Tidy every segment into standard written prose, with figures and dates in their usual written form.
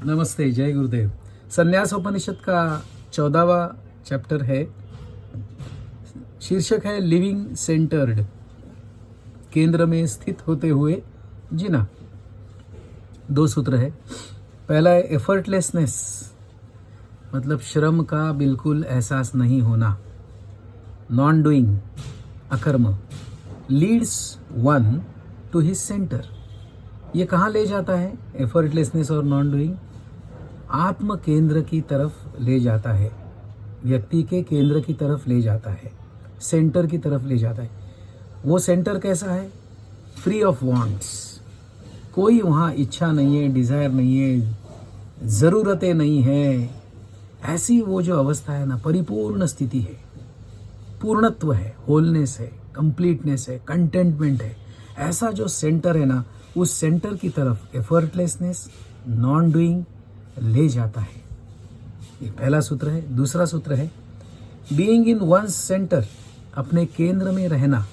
नमस्ते, जय गुरुदेव। संन्यास उपनिषद का 14वां चैप्टर है। शीर्षक है लिविंग सेंटर्ड, केंद्र में स्थित होते हुए जीना। 2 सूत्र है। पहला है एफर्टलेसनेस, मतलब श्रम का बिल्कुल एहसास नहीं होना। नॉन डूइंग, अकर्म, leads one to his centre. ये कहाँ ले जाता है? एफर्टलेसनेस और नॉन डूइंग आत्म केंद्र की तरफ ले जाता है, व्यक्ति के केंद्र की तरफ ले जाता है, सेंटर की तरफ ले जाता है। वो सेंटर कैसा है? फ्री ऑफ वांट्स, कोई वहाँ इच्छा नहीं है, डिज़ायर नहीं है, ज़रूरतें नहीं है। ऐसी वो जो अवस्था है ना, परिपूर्ण स्थिति है, पूर्णत्व है, होलनेस है, कंप्लीटनेस है, कंटेंटमेंट है। ऐसा जो सेंटर है ना, उस सेंटर की तरफ एफर्टलेसनेस, नॉन डूइंग ले जाता है। ये पहला सूत्र है। दूसरा सूत्र है बीइंग इन वन सेंटर, अपने केंद्र में रहना।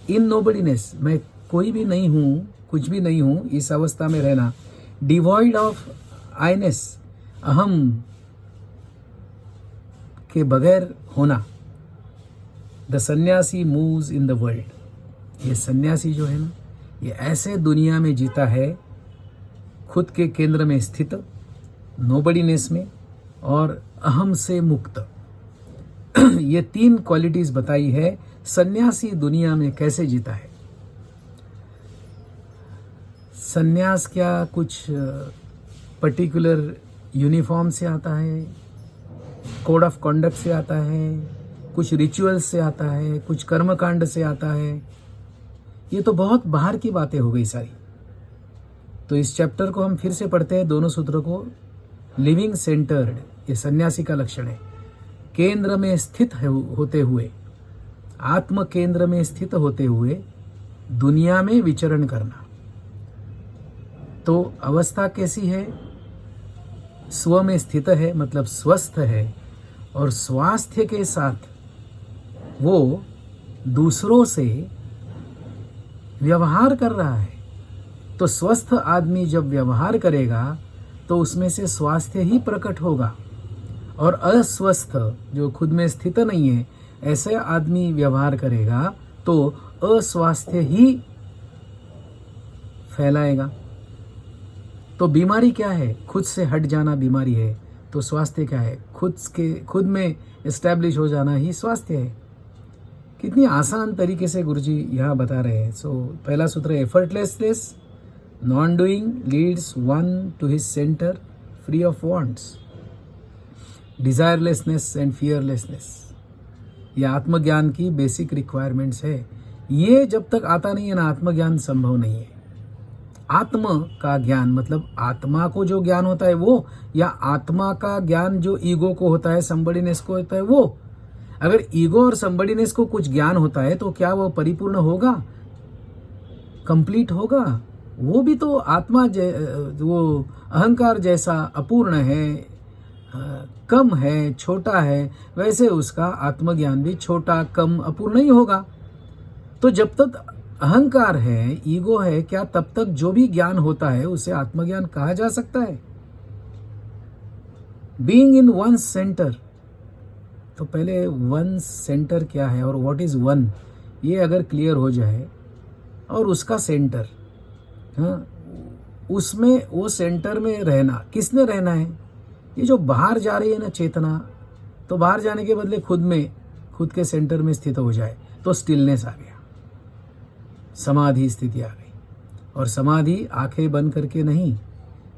इन नोबडीनेस, मैं कोई भी नहीं हूँ, कुछ भी नहीं हूँ, इस अवस्था में रहना। डिवॉइड ऑफ आईनेस, अहम के बगैर होना। द सन्यासी मूव्स इन द वर्ल्ड। ये सन्यासी जो है ना, ये ऐसे दुनिया में जीता है, खुद के केंद्र में स्थित, नोबडीनेस में और अहम से मुक्त। ये 3 क्वालिटीज बताई है सन्यासी दुनिया में कैसे जीता है। सन्यास क्या कुछ पर्टिकुलर यूनिफॉर्म से आता है, कोड ऑफ कंडक्ट से आता है, कुछ रिचुअल्स से आता है, कुछ कर्मकांड से आता है? ये तो बहुत बाहर की बातें हो गई सारी। तो इस चैप्टर को हम फिर से पढ़ते हैं, दोनों सूत्रों को। लिविंग सेंटर्ड, ये सन्यासी का लक्षण है। केंद्र में स्थित होते हुए, आत्म केंद्र में स्थित होते हुए दुनिया में विचरण करना। तो अवस्था कैसी है? स्व में स्थित है, मतलब स्वस्थ है, और स्वास्थ्य के साथ वो दूसरों से व्यवहार कर रहा है। तो स्वस्थ आदमी जब व्यवहार करेगा तो उसमें से स्वास्थ्य ही प्रकट होगा, और अस्वस्थ जो खुद में स्थित नहीं है, ऐसे आदमी व्यवहार करेगा तो अस्वास्थ्य ही फैलाएगा। तो बीमारी क्या है? खुद से हट जाना बीमारी है। तो स्वास्थ्य क्या है? खुद में एस्टैब्लिश हो जाना ही स्वास्थ्य है। कितनी आसान तरीके से गुरुजी यहाँ बता रहे हैं। सो पहला सूत्र है effortlessness, non doing leads one to his centre, free of wants, desirelessness and fearlessness. ये आत्मज्ञान की बेसिक रिक्वायरमेंट्स है। ये जब तक आता नहीं है ना, आत्मज्ञान संभव नहीं है। आत्म का ज्ञान मतलब आत्मा को जो ज्ञान होता है वो, या आत्मा का ज्ञान जो ईगो को होता है, संबडीनेस को होता है वो। अगर ईगो और संबडीनेस को कुछ ज्ञान होता है तो क्या वो परिपूर्ण होगा, कंप्लीट होगा? वो भी तो आत्मा वो अहंकार जैसा अपूर्ण है, कम है, छोटा है। वैसे उसका आत्मज्ञान भी छोटा, कम, अपूर्ण नहीं होगा। तो जब तक अहंकार है, ईगो है, क्या तब तक जो भी ज्ञान होता है उसे आत्मज्ञान कहा जा सकता है? बीइंग इन वन सेंटर, तो पहले वन सेंटर क्या है और व्हाट इज वन, ये अगर क्लियर हो जाए, और उसका सेंटर, हाँ, उसमें वो सेंटर में रहना, किसने रहना है? ये जो बाहर जा रही है ना चेतना, तो बाहर जाने के बदले खुद के सेंटर में स्थित हो जाए तो स्टिलनेस आ गया, समाधि स्थिति आ गई। और समाधि आंखें बंद करके नहीं,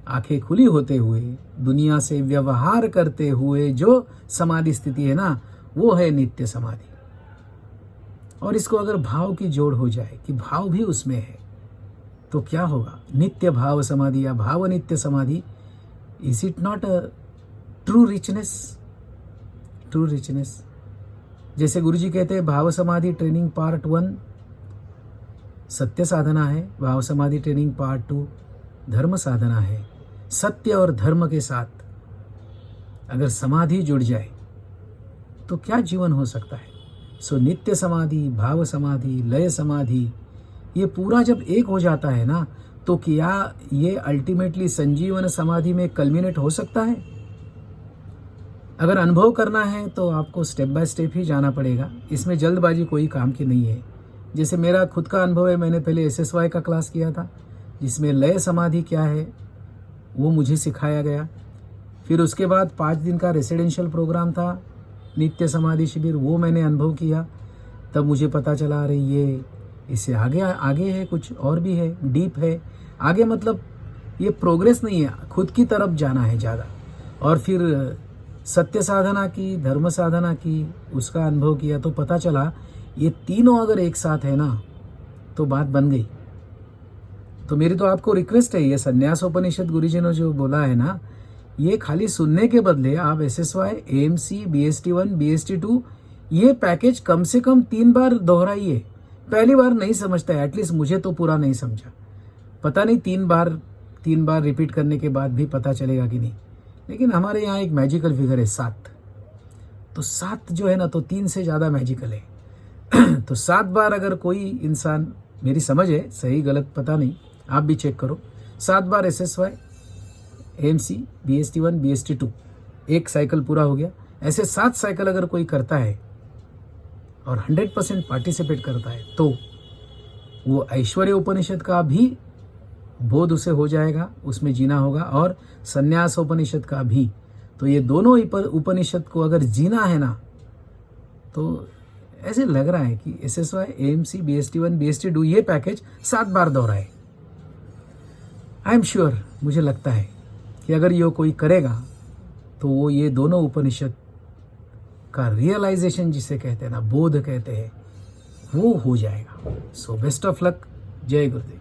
आंखें खुली होते हुए दुनिया से व्यवहार करते हुए जो समाधि स्थिति है ना, वो है नित्य समाधि। और इसको अगर भाव की जोड़ हो जाए कि भाव भी उसमें है, तो क्या होगा? नित्य भाव समाधि या भाव नित्य समाधि। Is it not a true richness? True richness, जैसे गुरुजी कहते हैं, भाव समाधि ट्रेनिंग पार्ट 1 सत्य साधना है, भाव समाधि ट्रेनिंग पार्ट 2 धर्म साधना है। सत्य और धर्म के साथ अगर समाधि जुड़ जाए तो क्या जीवन हो सकता है? सो नित्य समाधि, भाव समाधि, लय समाधि, ये पूरा जब एक हो जाता है ना, तो क्या ये अल्टीमेटली संजीवन समाधि में कल्मिनेट हो सकता है? अगर अनुभव करना है तो आपको स्टेप बाय स्टेप ही जाना पड़ेगा। इसमें जल्दबाजी कोई काम की नहीं है। जैसे मेरा खुद का अनुभव है, मैंने पहले SSY का क्लास किया था जिसमें लय समाधि क्या है वो मुझे सिखाया गया। फिर उसके बाद 5 दिन का रेसिडेंशियल प्रोग्राम था, नित्य समाधि शिविर, वो मैंने अनुभव किया। तब मुझे पता चला अरे ये इससे आगे आगे है, कुछ और भी है, डीप है आगे। मतलब ये प्रोग्रेस नहीं है, खुद की तरफ जाना है ज़्यादा। और फिर सत्य साधना की, धर्म साधना की, उसका अनुभव किया तो पता चला ये तीनों अगर एक साथ है ना तो बात बन गई। तो मेरी तो आपको रिक्वेस्ट है, ये संन्यासोपनिषद गुरुजी ने जो बोला है ना, ये खाली सुनने के बदले आप SSY, AMC, BST1, BST2 ये पैकेज कम से कम 3 बार दोहराइए। पहली बार नहीं समझता है, एटलीस्ट मुझे तो पूरा नहीं समझा। पता नहीं 3 बार रिपीट करने के बाद भी पता चलेगा कि नहीं। लेकिन हमारे यहाँ एक मैजिकल फिगर है 7। तो 7 जो है ना तो 3 से ज़्यादा मैजिकल है। तो 7 बार अगर कोई इंसान, मेरी समझ है, सही गलत पता नहीं, आप भी चेक करो, 7 बार SSY, AMC, BST1, BST2 एक साइकिल पूरा हो गया। ऐसे 7 साइकिल अगर कोई करता है और 100% पार्टिसिपेट करता है तो वो ऐश्वर्य उपनिषद का भी बोध उसे हो जाएगा, उसमें जीना होगा, और संन्यास उपनिषद का भी। तो ये दोनों उपनिषद को अगर जीना है ना तो ऐसे लग रहा है कि SSY, AMC, BST1, BST2 ये पैकेज 7 बार दोहराए। आई एम श्योर, मुझे लगता है कि अगर ये कोई करेगा तो वो ये दोनों उपनिषद का रियलाइजेशन जिसे कहते हैं ना, बोध कहते हैं, वो हो जाएगा। So best of luck. जय गुरुदेव।